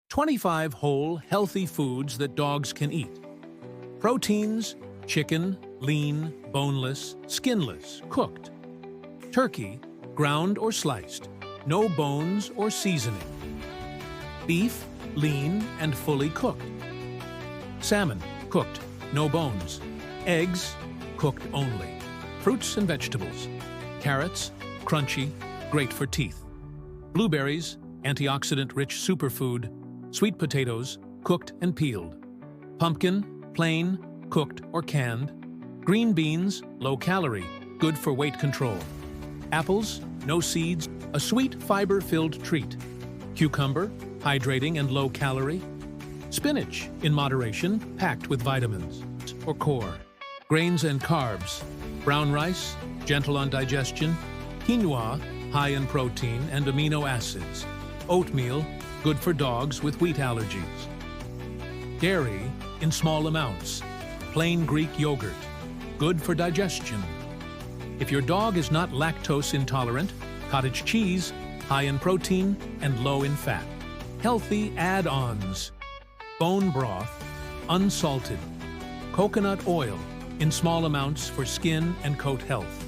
25 whole, healthy foods that dogs can eat. Proteins: chicken, lean, boneless, skinless, cooked. Turkey, ground or sliced, no bones or seasoning. Beef, lean and fully cooked. Salmon, cooked, no bones. Eggs, cooked only. Fruits and vegetables. Carrots, crunchy, great for teeth. Blueberries, antioxidant-rich superfood. Sweet potatoes, cooked and peeled. Pumpkin, plain, cooked or canned. Green beans, low-calorie, good for weight control. Apples, no seeds, a sweet fiber-filled treat. Cucumber, hydrating and low-calorie. Spinach, in moderation, packed with vitamins or core. Grains and carbs. Brown rice, gentle on digestion. Quinoa, high in protein and amino acids. Oatmeal, good for dogs with wheat allergies. Dairy, in small amounts. Plain Greek yogurt, good for digestion. If your dog is not lactose intolerant, cottage cheese, high in protein and low in fat. Healthy add-ons. Bone broth, unsalted. Coconut oil, in small amounts for skin and coat health.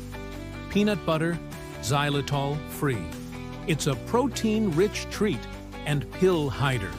Peanut butter, xylitol-free. It's a protein-rich treat and pill hider.